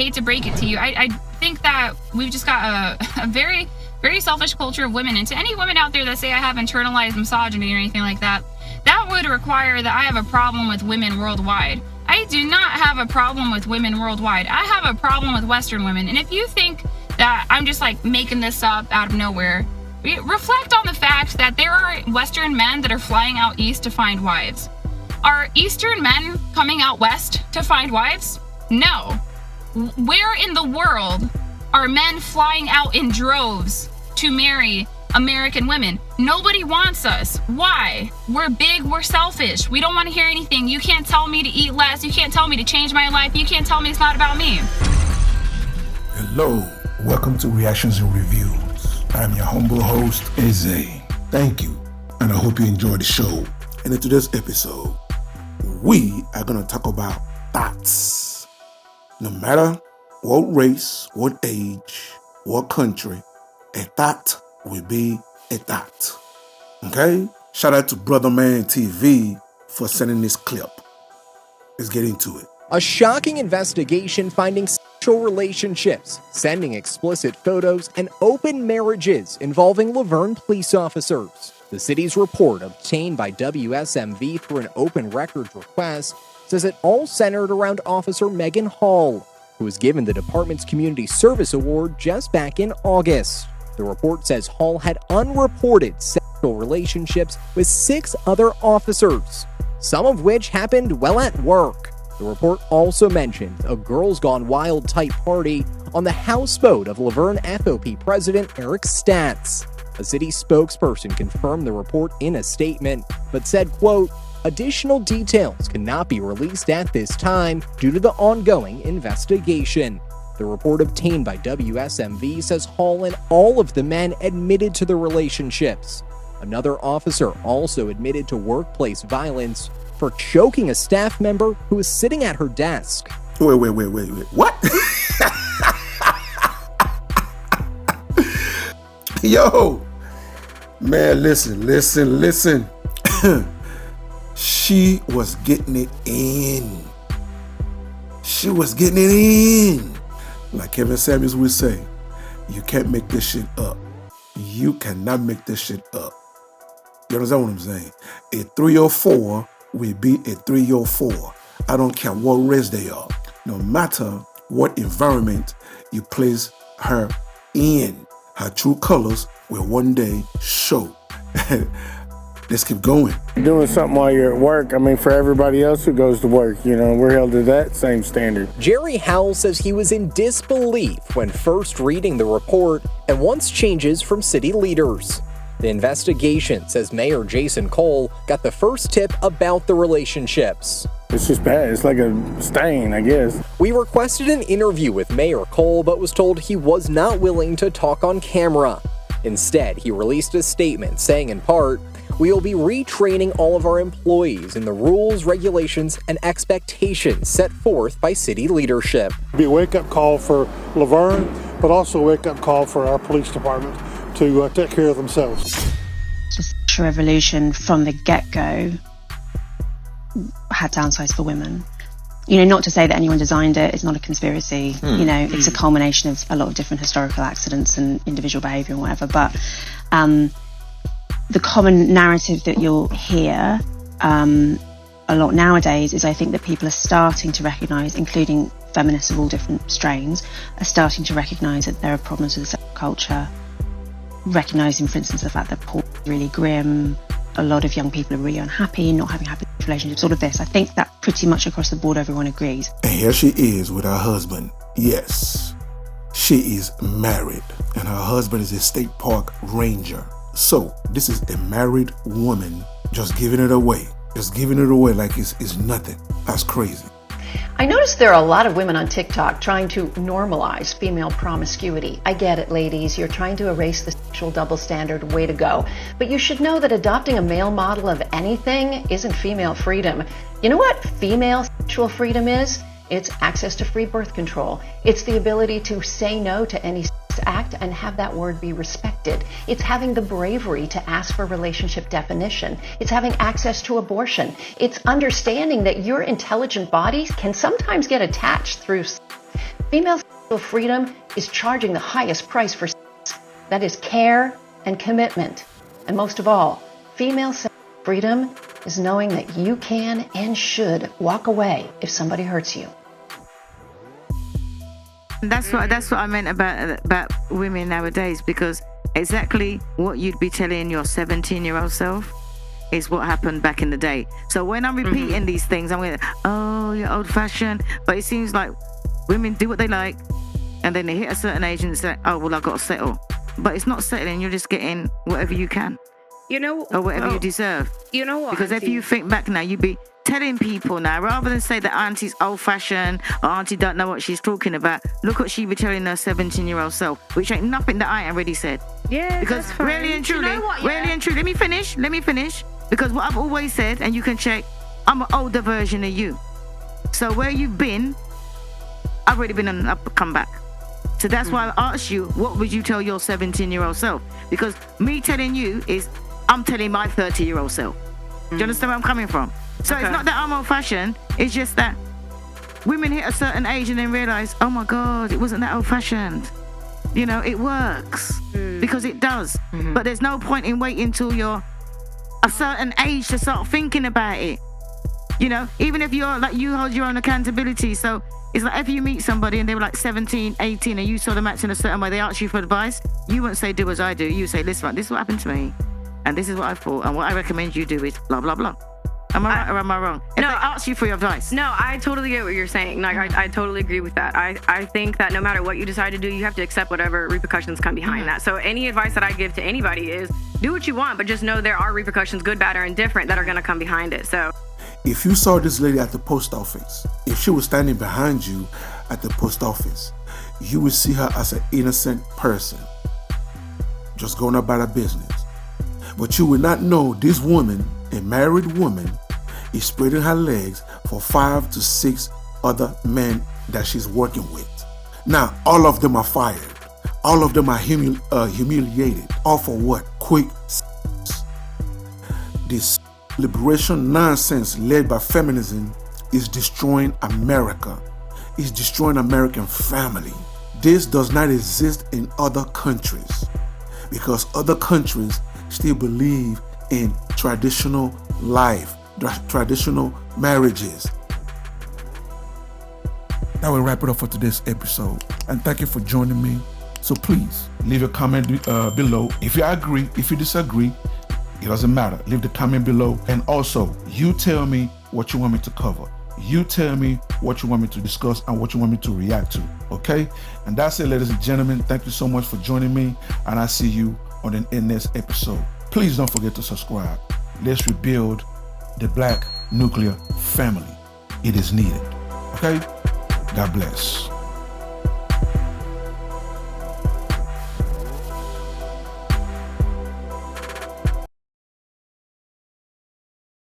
hate to break it to you, I think that we've just got a very, very selfish culture of women. And to any women out there that say I have internalized misogyny or anything like that, that would require that I have a problem with women worldwide. I do not have a problem with women worldwide. I have a problem with Western women. And if you think that I'm just like making this up out of nowhere, reflect on the fact that there are Western men that are flying out east to find wives. Are Eastern men coming out west to find wives? No. Where in the world are men flying out in droves to marry American women? Nobody wants us. Why? We're big, we're selfish. We don't want to hear anything. You can't tell me to eat less. You can't tell me to change my life. You can't tell me it's not about me. Hello, welcome to Reactions and Reviews. I'm your humble host, Eze. Thank you, and I hope you enjoy the show. And in today's episode, we are going to talk about THOTs. No matter what race, what age, what country, a THOT will be a THOT. Okay? Shout out to Brother Man TV for sending this clip. Let's get into it. A shocking investigation finding sexual relationships, sending explicit photos, and open marriages involving Laverne police officers. The city's report, obtained by WSMV through an open records request, says it all centered around Officer Megan Hall, who was given the department's Community Service Award just back in August. The report says Hall had unreported sexual relationships with 6 other officers, some of which happened while at work. The report also mentioned a Girls Gone Wild type party on the houseboat of Laverne FOP President Eric Statz. A city spokesperson confirmed the report in a statement, but said, quote, "Additional details cannot be released at this time due to the ongoing investigation." The report obtained by WSMV says Hall and all of the men admitted to the relationships. Another officer also admitted to workplace violence for choking a staff member who was sitting at her desk. Wait. What? Yo, man, listen. She was getting it in. Like Kevin Samuels would say, you can't make this shit up. You cannot make this shit up. You understand what I'm saying? A 304 will be a 304. I don't care what race they are. No matter what environment you place her in, her true colors will one day show. Let's keep going. Doing something while you're at work, I mean, for everybody else who goes to work, we're held to that same standard. Jerry Howell says he was in disbelief when first reading the report and wants changes from city leaders. The investigation says Mayor Jason Cole got the first tip about the relationships. It's just bad. It's like a stain, I guess. We requested an interview with Mayor Cole, but was told he was not willing to talk on camera. Instead, he released a statement saying in part, "We will be retraining all of our employees in the rules, regulations, and expectations set forth by city leadership." It'll be a wake-up call for Laverne, but also a wake-up call for our police department to take care of themselves. The sexual revolution from the get-go had downsides for women. Not to say that anyone designed it, it's not a conspiracy. It's a culmination of a lot of different historical accidents and individual behavior and whatever. But the common narrative that you'll hear a lot nowadays is I think that people are starting to recognise, including feminists of all different strains, are starting to recognise that there are problems with the sexual culture, recognising, for instance, the fact that porn is really grim, a lot of young people are really unhappy, not having happy relationships, all of this. I think that pretty much across the board everyone agrees. And here she is with her husband. Yes, she is married, and her husband is a state park ranger. So this is a married woman just giving it away like it's nothing. That's crazy. I noticed there are a lot of women on TikTok trying to normalize female promiscuity. I get it, ladies. You're trying to erase the sexual double standard. Way to go. But you should know that adopting a male model of anything isn't female freedom. You know what female sexual freedom is? It's access to free birth control. It's the ability to say no to any sex act and have that word be respected. It's having the bravery to ask for relationship definition. It's having access to abortion. It's understanding that your intelligent body can sometimes get attached through Female sexual freedom is charging the highest price for sex. That is care and commitment. And most of all, female sexual freedom is knowing that you can and should walk away if somebody hurts you. That's what I meant about women nowadays, because exactly what you'd be telling your 17-year-old self is what happened back in the day. So when I'm repeating these things, I'm going, oh, you're old-fashioned. But it seems like women do what they like, and then they hit a certain age and say, oh, well, I've got to settle. But it's not settling. You're just getting whatever you can. Or whatever you deserve. You know what? Because if you think back now, you'd be telling people now, rather than say that auntie's old-fashioned or auntie don't know what she's talking about, look what she be telling her 17-year-old self, which ain't nothing that I already said. Yeah, because that's fine. really and truly, You know what, yeah. really and truly, let me finish. Because what I've always said, and you can check, I'm an older version of you. So where you've been, I've already been on up come back. So that's why I asked you, what would you tell your 17-year-old self? Because me telling you is, I'm telling my 30-year-old self. Do you understand where I'm coming from? So It's not that I'm old-fashioned. It's just that women hit a certain age and then realize, oh my God, it wasn't that old-fashioned. You know, it works because it does. But there's no point in waiting till you're a certain age to start thinking about it. You know, even if you're like, you hold your own accountability. So it's like if you meet somebody and they were like 17, 18 and you saw them acting a certain way, they ask you for advice, you wouldn't say do as I do. You say, listen, this is what happened to me and this is what I thought and what I recommend you do is blah, blah, blah. Am I right or am I wrong? If they ask you for your advice. No, I totally get what you're saying. Like, I totally agree with that. I think that no matter what you decide to do, you have to accept whatever repercussions come behind that. So any advice that I give to anybody is do what you want, but just know there are repercussions, good, bad, or indifferent, that are going to come behind it. So if you saw this lady at the post office, if she was standing behind you at the post office, you would see her as an innocent person, just going about her business. But you would not know this woman, a married woman, is spreading her legs for 5 to 6 other men that she's working with. Now, all of them are fired. All of them are humiliated. All for what? Quick sex. This liberation nonsense led by feminism is destroying America. It's destroying American family. This does not exist in other countries because other countries still believe in traditional life, traditional marriages. That will wrap it up for today's episode. And thank you for joining me. So please leave a comment below. If you agree, if you disagree, it doesn't matter. Leave the comment below. And also, you tell me what you want me to cover. You tell me what you want me to discuss and what you want me to react to. Okay? And that's it, ladies and gentlemen. Thank you so much for joining me. And I'll see you on the next episode. Please don't forget to subscribe. Let's rebuild the Black nuclear family. It is needed. Okay? God bless.